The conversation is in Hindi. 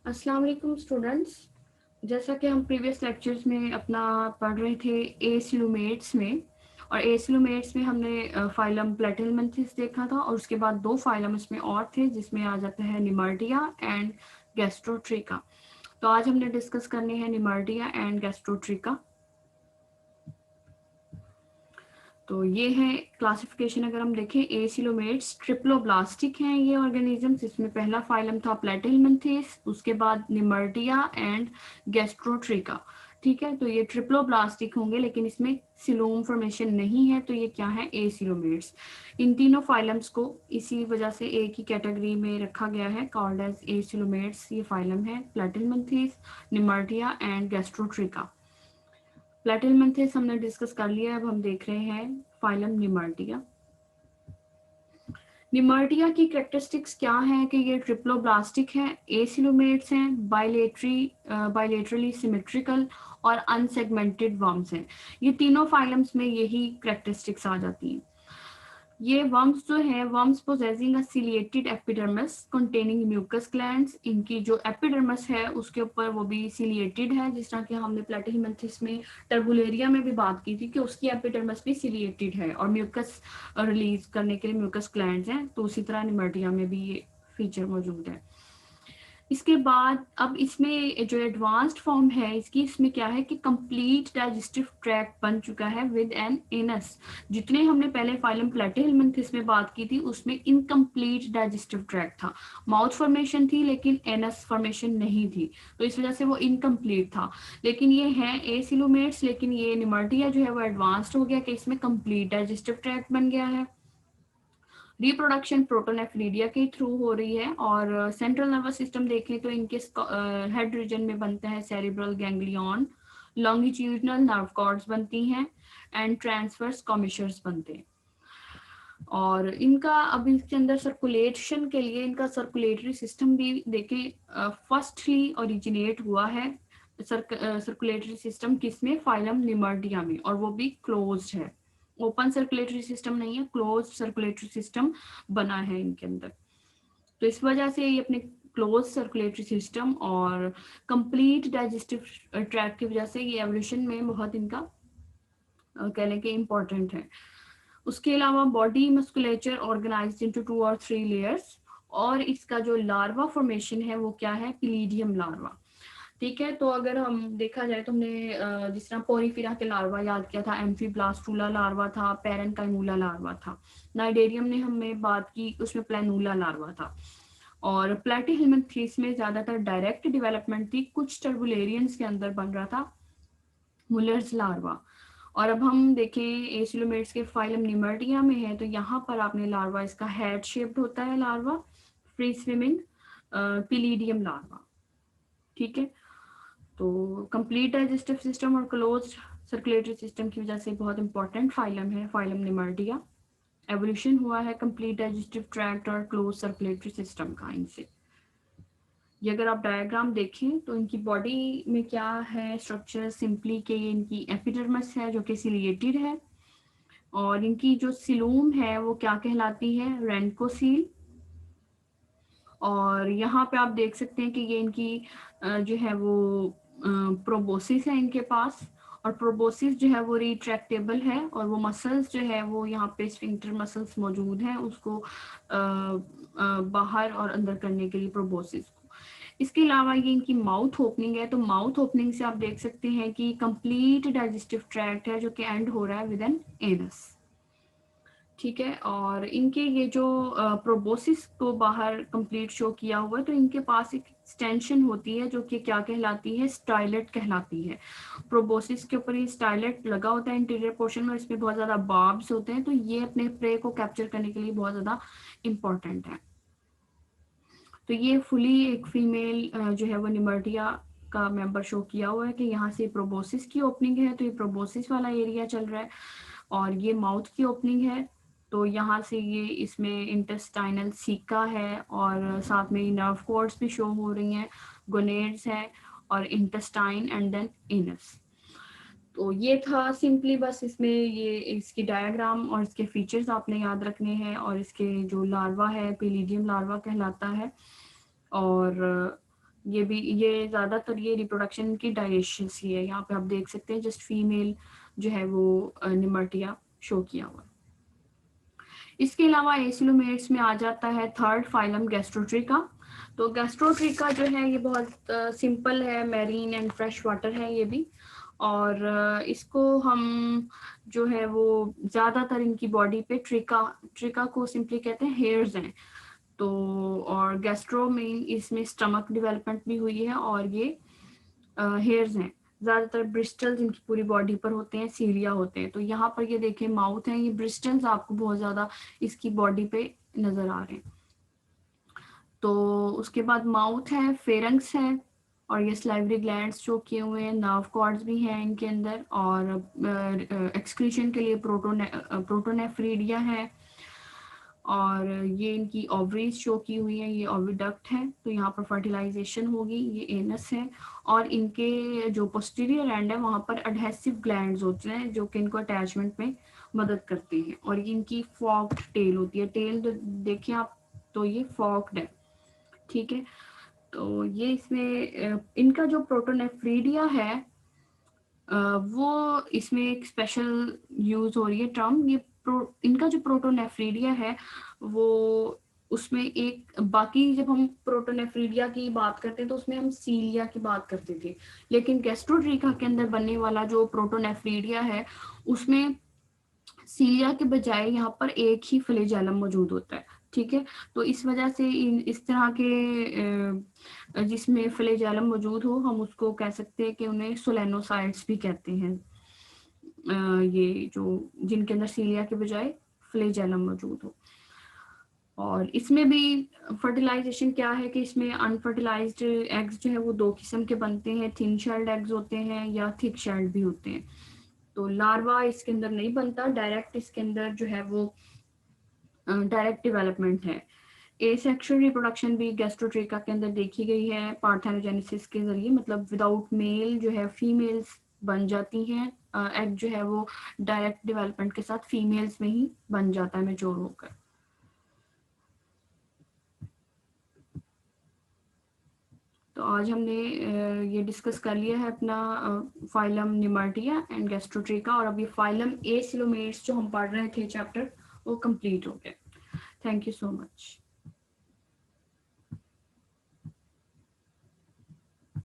अस्सलाम वालेकुम स्टूडेंट्स। जैसा कि हम प्रीवियस लेक्चर्स में अपना पढ़ रहे थे एसिलोमेट्स में, और एसिलोमेट्स में हमने फाइलम प्लेटिहेल्मिन्थेस देखा था, और उसके बाद दो फाइलम इसमें और थे जिसमें आ जाता है निमर्टिया एंड गैस्ट्रोट्रिका। तो आज हमने डिस्कस करने हैं निमर्टिया एंड गैस्ट्रोट्रिका। तो ये है क्लासिफिकेशन। अगर हम देखें, एसिलोमेट्स ट्रिप्लोब्लास्टिक हैं ये ऑर्गेनिजम्स। इसमें पहला फाइलम था प्लेटिहेल्मिन्थेस, उसके बाद निमर्टिया एंड गैस्ट्रोट्रिका। ठीक है, तो ये ट्रिप्लोब्लास्टिक होंगे, लेकिन इसमें सिलोम फॉर्मेशन नहीं है, तो ये क्या है, एसिलोमेट्स। इन तीनों फाइलम्स को इसी वजह से एक ही कैटेगरी में रखा गया है, कॉल्ड एज एसिलोमेट्स। ये फाइलम है प्लेटिहेल्मिन्थेस, निमर्टिया एंड गैस्ट्रोट्रिका। प्लेटिहेल्मिन्थेस हमने डिस्कस कर लिया। अब हम देख रहे हैं फाइलम निमर्टिया। निमर्टिया की कैरेक्टरिस्टिक्स क्या है कि ये ट्रिप्लोब्लास्टिक है, एसिलोमेट्स हैं, बायलेटरली सिमेट्रिकल और अनसेगमेंटेड वर्म्स हैं। ये तीनों फाइलम्स में यही कैरेक्टरिस्टिक्स आ जाती हैं। ये वर्म्स जो है, worms possessing a ciliated epidermis containing mucus glands. इनकी जो एपिडर्मिस है उसके ऊपर वो भी सिलिएटेड है, जिस तरह कि हमने प्लेटिहेल्मिन्थेस में टर्बुलेरिया में भी बात की थी कि उसकी एपिडर्मिस भी सिलिएटेड है और म्यूकस रिलीज करने के लिए म्यूकस ग्लैंड्स हैं। तो उसी तरह निमर्टिया में भी ये फीचर मौजूद है। इसके बाद अब इसमें जो एडवांस्ड फॉर्म है इसकी, इसमें क्या है कि कंप्लीट डाइजेस्टिव ट्रैक्ट बन चुका है विद एन एनस। जितने हमने पहले फाइलम प्लेटिहेल्मिन्थेस में बात की थी उसमें इनकम्प्लीट डाइजेस्टिव ट्रैक्ट था, माउथ फॉर्मेशन थी लेकिन एनस फॉर्मेशन नहीं थी, तो इस वजह से वो इनकम्प्लीट था। लेकिन ये है एसिलोमेट्स, लेकिन ये निमर्टिया जो है वो एडवांस्ड हो गया कि इसमें कंप्लीट डाइजेस्टिव ट्रैक्ट बन गया है। रिप्रोडक्शन प्रोटोनेफ्रीडिया के थ्रू हो रही है, और सेंट्रल नर्वस सिस्टम देखें तो इनके हेड रीजन में बनता है cerebral ganglion, longitudinal nerve cords बनती हैं एंड ट्रांसवर्स कॉमिशर्स बनते हैं। और इनका अब इसके अंदर सर्कुलेशन के लिए इनका सर्कुलेटरी सिस्टम भी देखें, फर्स्टली ओरिजिनेट हुआ है सर्कुलेटरी सिस्टम किसमें, फाइलम निमर्टिया में, और वो भी क्लोज्ड है। ओपन सर्कुलेटरी सिस्टम नहीं है, क्लोज सर्कुलेटरी सिस्टम बना है इनके अंदर। तो इस वजह से ये अपने क्लोज सर्कुलेटरी सिस्टम और कंप्लीट डाइजेस्टिव ट्रैक्ट की वजह से ये एवोल्यूशन में बहुत इनका कहने के इम्पोर्टेंट है। उसके अलावा बॉडी मस्कुलेचर ऑर्गेनाइज्ड इनटू 2 और 3 लेयर्स, और इसका जो लार्वा फॉर्मेशन है वो क्या है, पिलीडियम लार्वा। ठीक है, तो अगर हम देखा जाए तो हमने जिस तरह पोरीफिरा के लार्वा याद किया था, एम्फीब्लास्टूला लार्वा था, पेरेनकाइमूला लार्वा था। नाइडेरियम ने हमें बात की, उसमें प्लेनूला लार्वा था। और प्लेटिहेल्मिन्थेस में ज्यादातर डायरेक्ट डेवलपमेंट थी, कुछ टर्बुलेरियंस के अंदर बन रहा था मुलर्स लार्वा। और अब हम देखें एसिलोमेट्स के फाइलम निमर्टिया में है, तो यहाँ पर आपने लार्वा, इसका हेड शेप्ड होता है लार्वा, फ्री स्विमिंग पिलीडियम लार्वा। ठीक है, तो कंप्लीट डाइजेस्टिव सिस्टम और क्लोज सर्कुलेटरी सिस्टम की वजह से बहुत इंपॉर्टेंट फाइलम है फाइलम निमर्टिया। एवोल्यूशन हुआ है कंप्लीट डाइजेस्टिव ट्रैक्ट और क्लोज सर्कुलेटरी सिस्टम का इनसे। ये अगर आप डायग्राम देखें तो इनकी बॉडी में क्या है स्ट्रक्चर, सिंपली के ये इनकी एपिडर्मिस है जो कि सिलिएटेड है, और इनकी जो सिलोम है वो क्या कहलाती है, रेंकोसील। और यहाँ पे आप देख सकते हैं कि ये इनकी जो है वो प्रोबोसिस है इनके पास, और प्रोबोसिस जो है वो रिट्रैक्टेबल है, और वो मसल्स जो है वो यहाँ पे स्फिंक्टर मसल्स मौजूद हैं उसको बाहर और अंदर करने के लिए प्रोबोसिस को। इसके अलावा ये इनकी माउथ ओपनिंग है, तो माउथ ओपनिंग से आप देख सकते हैं कि कंप्लीट डाइजेस्टिव ट्रैक्ट है जो कि एंड हो रहा है विद एन एनस। ठीक है, और इनके ये जो प्रोबोसिस को बाहर कंप्लीट शो किया हुआ है, तो इनके पास एक एक्सटेंशन होती है जो कि क्या कहलाती है, स्टाइलेट कहलाती है। प्रोबोसिस के ऊपर ये स्टाइलेट लगा होता है इंटीरियर पोर्शन में, इसमें बहुत ज्यादा बार्ब्स होते हैं, तो ये अपने प्रे को कैप्चर करने के लिए बहुत ज्यादा इंपॉर्टेंट है। तो ये फुली एक फीमेल जो है वो निमर्टिया का मेंबर शो किया हुआ है कि यहाँ से प्रोबोसिस की ओपनिंग है, तो ये प्रोबोसिस वाला एरिया चल रहा है, और ये माउथ की ओपनिंग है, तो यहाँ से ये इसमें इंटेस्टाइनल सीका है, और साथ में नर्व कॉर्ड्स भी शो हो रही हैं, गोनेड्स हैं, और इंटेस्टाइन एंड देन एनस। तो ये था सिंपली बस इसमें ये इसकी डायग्राम और इसके फीचर्स आपने याद रखने हैं, और इसके जो लार्वा है पिलीडियम लार्वा कहलाता है। और ये ज्यादातर ये रिप्रोडक्शन की डायरेक्शंस ही है। यहाँ पे आप देख सकते हैं जस्ट फीमेल जो है वो निमर्टिया शो किया हुआ। इसके अलावा एसिलोमेट्स में आ जाता है थर्ड फाइलम गैस्ट्रोट्रिका। तो गैस्ट्रोट्रिका जो है ये बहुत सिंपल है, मैरीन एंड फ्रेश वाटर है ये भी। और इसको हम जो है वो ज्यादातर इनकी बॉडी पे ट्रिका को सिंपली कहते हैं हेयर्स हैं। तो और गैस्ट्रो में इसमें स्टमक डेवलपमेंट भी हुई है और ये हेयर्स हैं। ज्यादातर ब्रिस्टल्स इनकी पूरी बॉडी पर होते हैं, सीलिया होते हैं। तो यहाँ पर ये देखें माउथ है, ये ब्रिस्टल्स आपको बहुत ज्यादा इसकी बॉडी पे नजर आ रहे हैं। तो उसके बाद माउथ है, फेरंक्स है और ये स्लाइवरी ग्लैंड्स शो किए हुए हैं, नर्व कॉर्ड्स भी हैं इनके अंदर और एक्सक्रीशन के लिए प्रोटोनेफ्रीडिया है। और ये इनकी ओवरीज शो की हुई है, ये ओविडक्ट है। तो यहाँ पर फर्टिलाइजेशन होगी, ये एनस है। और इनके जो पोस्टीरियर एंड है वहां पर एडहेसिव ग्लैंड्स होते हैं जो कि इनको अटैचमेंट में मदद करते हैं। और इनकी फॉक्ड टेल होती है, टेल देखिए आप, तो ये फॉक्ड है, ठीक है। तो ये इसमें इनका जो प्रोटोनेफ्रीडिया है वो इसमें एक स्पेशल यूज हो रही है टर्म। ये इनका जो प्रोटोनेफ्रीडिया है वो उसमें एक, बाकी जब हम प्रोटोनेफ्रीडिया की बात करते हैं तो उसमें हम सीलिया की बात करते थे, लेकिन गैस्ट्रोट्रिका के अंदर बनने वाला जो प्रोटोनेफ्रीडिया है उसमें सीलिया के बजाय यहाँ पर एक ही फ्लैजेलम मौजूद होता है, ठीक है। तो इस वजह से इस तरह के जिसमें फ्लैजेलम मौजूद हो हम उसको कह सकते हैं कि उन्हें सोलेनोसाइट्स भी कहते हैं। ये जो जिनके अंदर सीलिया के बजाय फ्लैजेलम मौजूद हो। और इसमें भी फर्टिलाइजेशन क्या है कि इसमें अनफर्टिलाइज्ड एग्स जो है वो दो किस्म के बनते हैं, थिन शेल्ड एग्स होते हैं या थिक शेल्ड भी होते हैं। तो लार्वा इसके अंदर नहीं बनता, डायरेक्ट इसके अंदर जो है वो डायरेक्ट डेवलपमेंट है। एसेक्सुअल रिप्रोडक्शन भी गैस्ट्रोट्रिका के अंदर देखी गई है पार्थेनोजेनेसिस के जरिए, मतलब विदाउट मेल जो है फीमेल्स बन जाती हैं। एग जो है वो डायरेक्ट डेवलपमेंट के साथ फीमेल्स में ही बन जाता है मैच्योर होकर। तो आज हमने ये डिस्कस कर लिया है अपना फाइलम निमर्टिया एंड गैस्ट्रोट्रिका, और अभी फाइलम एसिलोमेट्स जो हम पढ़ रहे थे चैप्टर वो कंप्लीट हो गया। Thank you so much.